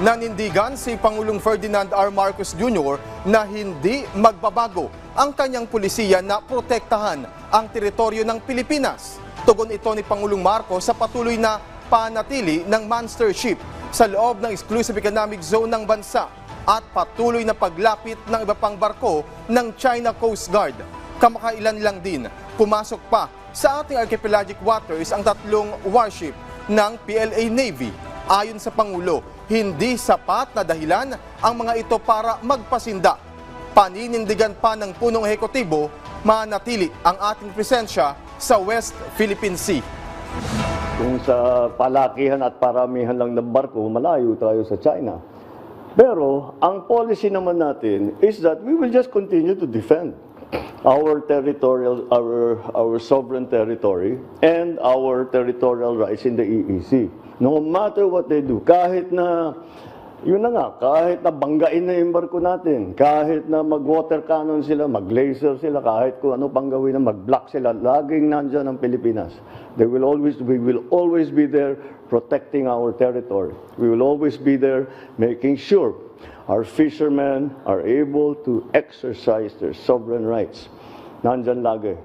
Nanindigan si Pangulong Ferdinand R. Marcos Jr. na hindi magbabago ang kanyang pulisiya na protektahan ang teritoryo ng Pilipinas. Tugon ito ni Pangulong Marcos sa patuloy na panatili ng monstership sa loob ng exclusive economic zone ng bansa at patuloy na paglapit ng iba pang barko ng China Coast Guard. Kamakailan lang din, pumasok pa sa ating archipelagic waters ang 3 warship ng PLA Navy. Ayon sa Pangulo, hindi sapat na dahilan ang mga ito para magpasinda. Paninindigan pa ng punong ehekutibo, manatili ang ating presensya sa West Philippine Sea. Kung sa palakihan at paramihan lang ng barko, malayo tayo sa China. Pero ang policy naman natin is that we will just continue to defend our territorial, our sovereign territory and our territorial rights in the EEZ. No matter what they do, kahit na, yun na nga, kahit na banggain na yung barko natin, kahit na mag-water cannon sila, mag-laser sila, kahit kung ano pang gawin na mag-block sila, laging nandyan ang Pilipinas. We will always be there protecting our territory. We will always be there making sure our fishermen are able to exercise their sovereign rights. Nandyan lagi.